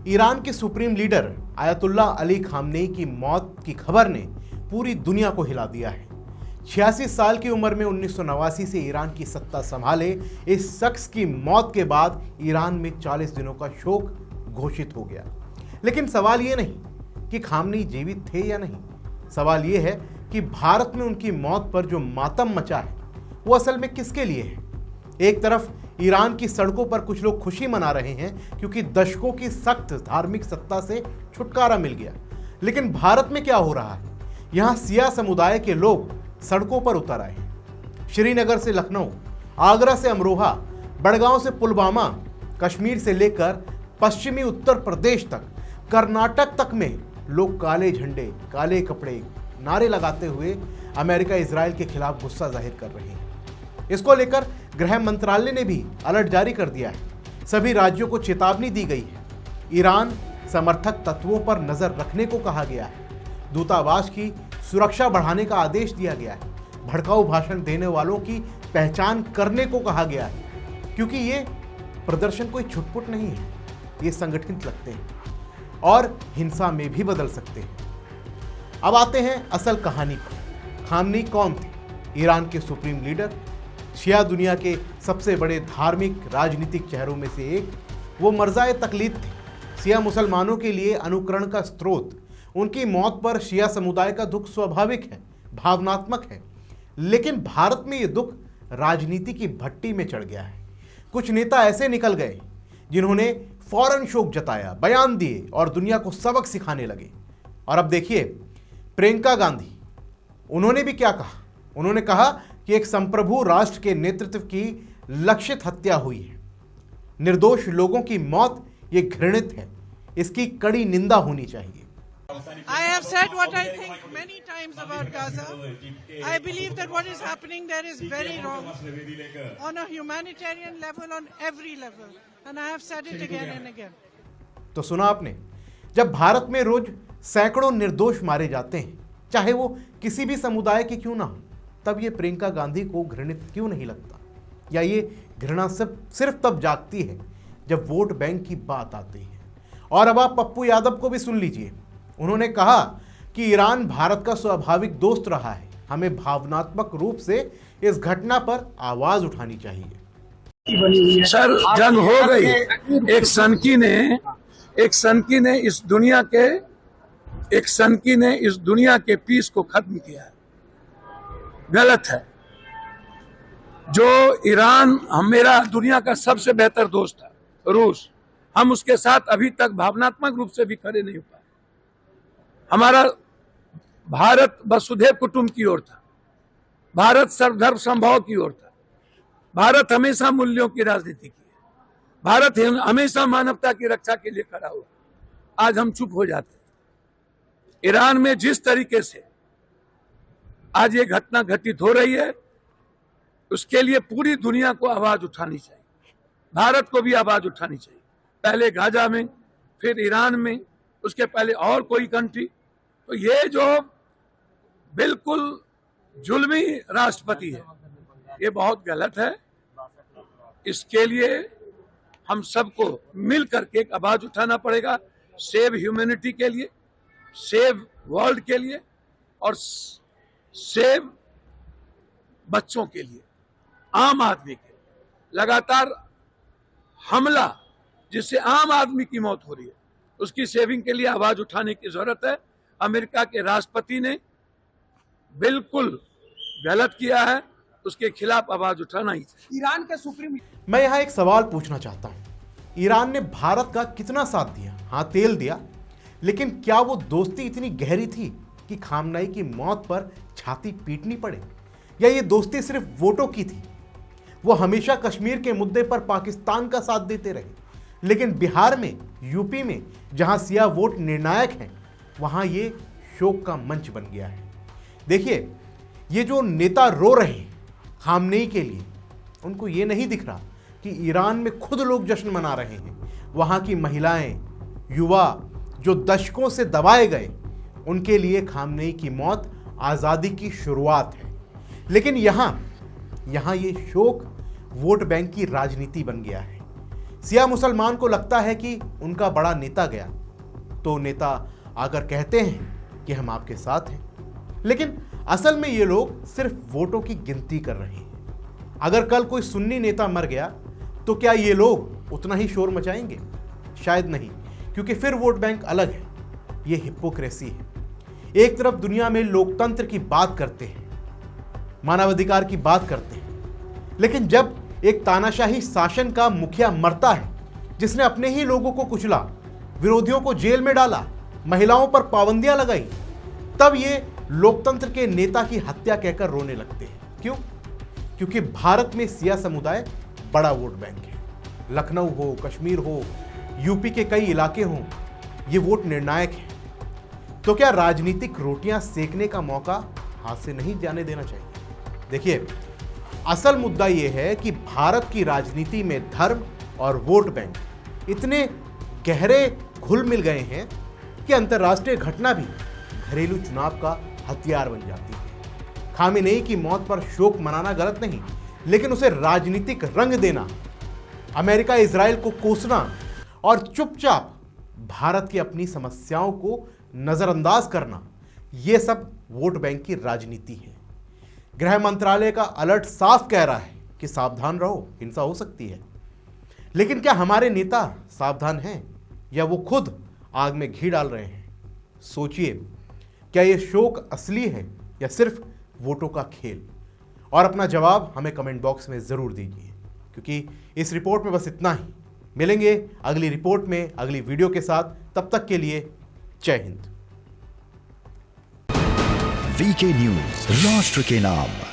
Iran के supreme leader Ayatollah Ali Khamenei की मौत की खबर ने पूरी दुनिया को हिला दिया है। 86 साल की उम्र में 1989 से ईरान की सत्ता संभाले इस शख्स की मौत के बाद ईरान में 40 दिनों का शोक घोषित हो गया। लेकिन सवाल ये नहीं कि खामनेई जीवित थे या नहीं, सवाल ये है कि भारत में उनकी मौत पर जो मातम मचा है वो असल में किसके लिए है। एक तरफ ईरान की सड़कों पर कुछ लोग खुशी मना रहे हैं क्योंकि दशकों की सख्त धार्मिक सत्ता से छुटकारा मिल गया, लेकिन भारत में क्या हो रहा है? यहाँ सिया समुदाय के लोग सड़कों पर उतर आए हैं। श्रीनगर से लखनऊ, आगरा से अमरोहा, बड़गांव से पुलवामा, कश्मीर से लेकर पश्चिमी उत्तर प्रदेश तक, कर्नाटक तक में लोग काले झंडे, काले कपड़े, नारे लगाते हुए अमेरिका इजराइल के खिलाफ गुस्सा जाहिर कर रहे हैं। इसको लेकर गृह मंत्रालय ने भी अलर्ट जारी कर दिया है। सभी राज्यों को चेतावनी दी गई है। ईरान समर्थक तत्वों पर नजर रखने को कहा गया है। दूतावास की सुरक्षा बढ़ाने का आदेश दिया गया है। भड़काऊ भाषण देने वालों की पहचान करने को कहा गया है, क्योंकि ये प्रदर्शन कोई छुटपुट नहीं है, ये संगठित लगते हैं और हिंसा में भी बदल सकते हैं। अब आते हैं असल कहानी पर। खामनेई कौन थे? ईरान के सुप्रीम लीडर, शिया दुनिया के सबसे बड़े धार्मिक राजनीतिक चेहरों में से एक। वो मर्ज़ाए तकलीद थे, शिया मुसलमानों के लिए अनुकरण का स्रोत। उनकी मौत पर शिया समुदाय का दुख स्वाभाविक है, भावनात्मक है, लेकिन भारत में ये दुख राजनीति की भट्टी में चढ़ गया है। कुछ नेता ऐसे निकल गए जिन्होंने फौरन शोक जताया, बयान दिए और दुनिया को सबक सिखाने लगे। और अब देखिए प्रियंका गांधी, उन्होंने भी क्या कहा? उन्होंने कहा कि एक संप्रभु राष्ट्र के नेतृत्व की लक्षित हत्या हुई है। निर्दोष लोगों की मौत ये घृणित है, इसकी कड़ी निंदा होनी चाहिए। I have said what I think many times about Gaza. I believe that what is happening there is very wrong on a humanitarian level, on every level, and I have said it again and again. तो सुना आपने, जब भारत में रोज सैकड़ों निर्दोष मारे जाते हैं, चाहे वो किसी भी समुदाय के क्यों ना हो, तब ये प्रियंका गांधी को घृणित क्यों नहीं लगता? या ये घृणा सिर्फ तब जागती है जब वोट बैंक की बात आती है? और अब आप पप्पू यादव को भी सुन लीजिए। उन्होंने कहा कि ईरान भारत का स्वाभाविक दोस्त रहा है, हमें भावनात्मक रूप से इस घटना पर आवाज उठानी चाहिए। सर, जंग हो गई। एक सनकी ने इस दुनिया के पीस को खत्म किया है। गलत है। जो ईरान मेरा दुनिया का सबसे बेहतर दोस्त था, रूस, हम उसके साथ अभी तक भावनात्मक रूप से भी खड़े नहीं हो पाए। हमारा भारत वसुधैव कुटुंब की ओर था, भारत सर्वधर्म समभाव की ओर था, भारत हमेशा मूल्यों की राजनीति की है, भारत हमेशा मानवता की रक्षा के लिए खड़ा हुआ। आज हम चुप हो जाते हैं। ईरान में जिस तरीके से आज ये घटना घटित हो रही है, उसके लिए पूरी दुनिया को आवाज उठानी चाहिए, भारत को भी आवाज उठानी चाहिए। पहले गाजा में, फिर ईरान में, उसके पहले और कोई कंट्री। तो ये जो बिल्कुल जुल्मी राष्ट्रपति है, ये बहुत गलत है। इसके लिए हम सबको मिल करके एक आवाज उठाना पड़ेगा, सेव ह्यूमैनिटी के लिए, सेव वर्ल्ड के लिए और सेव बच्चों के लिए, आम आदमी के लिए। लगातार हमला जिससे आम आदमी की मौत हो रही है, उसकी सेविंग के लिए आवाज उठाने की जरूरत है। अमेरिका के राष्ट्रपति ने बिल्कुल गलत किया है, उसके खिलाफ आवाज उठाना ही चाहिए। ईरान के सुप्रीम, मैं यहाँ एक सवाल पूछना चाहता हूँ। ईरान ने भारत का कितना साथ दिया? हाँ, तेल दिया, लेकिन क्या वो दोस्ती इतनी गहरी थी कि खामनेई की मौत पर छाती पीटनी पड़े? या ये दोस्ती सिर्फ वोटों की थी? वो हमेशा कश्मीर के मुद्दे पर पाकिस्तान का साथ देते रहे, लेकिन बिहार में, यूपी में, जहां सिया वोट निर्णायक हैं, वहां ये शोक का मंच बन गया है। देखिए, ये जो नेता रो रहे हैं खामनेई के लिए, उनको ये नहीं दिख रहा कि ईरान में खुद लोग जश्न मना रहे हैं। वहां की महिलाएं, युवा जो दशकों से दबाए गए, उनके लिए खामनेई की मौत आज़ादी की शुरुआत है। लेकिन यहाँ ये शोक वोट बैंक की राजनीति बन गया है। सिया मुसलमान को लगता है कि उनका बड़ा नेता गया तो नेता आकर कहते हैं कि हम आपके साथ हैं, लेकिन असल में ये लोग सिर्फ वोटों की गिनती कर रहे हैं। अगर कल कोई सुन्नी नेता मर गया तो क्या ये लोग उतना ही शोर मचाएंगे? शायद नहीं, क्योंकि फिर वोट बैंक अलग है। ये हिपोक्रेसी है। एक तरफ दुनिया में लोकतंत्र की बात करते हैं, मानवाधिकार की बात करते हैं, लेकिन जब एक तानाशाही शासन का मुखिया मरता है जिसने अपने ही लोगों को कुचला, विरोधियों को जेल में डाला, महिलाओं पर पाबंदियां लगाई, तब ये लोकतंत्र के नेता की हत्या कहकर रोने लगते हैं। क्यों? क्योंकि भारत में सिया समुदाय बड़ा वोट बैंक है। लखनऊ हो, कश्मीर हो, यूपी के कई इलाके हों, ये वोट निर्णायक है। तो क्या राजनीतिक रोटियां सेकने का मौका हाथ से नहीं जाने देना चाहिए? देखिए, असल मुद्दा यह है कि भारत की राजनीति में धर्म और वोट बैंक इतने गहरे घुल मिल गए हैं कि अंतर्राष्ट्रीय घटना भी घरेलू चुनाव का हथियार बन जाती है। खामेनेई की मौत पर शोक मनाना गलत नहीं, लेकिन उसे राजनीतिक रंग देना, अमेरिका इजराइल को कोसना और चुपचाप भारत की अपनी समस्याओं को नजरअंदाज करना, यह सब वोट बैंक की राजनीति है। गृह मंत्रालय का अलर्ट साफ कह रहा है कि सावधान रहो, हिंसा हो सकती है। लेकिन क्या हमारे नेता सावधान हैं या वो खुद आग में घी डाल रहे हैं? सोचिए, क्या ये शोक असली है या सिर्फ वोटों का खेल? और अपना जवाब हमें कमेंट बॉक्स में जरूर दीजिए, क्योंकि इस रिपोर्ट में बस इतना ही। मिलेंगे अगली रिपोर्ट में अगली वीडियो के साथ। तब तक के लिए जय हिंद। वीके न्यूज, राष्ट्र के नाम।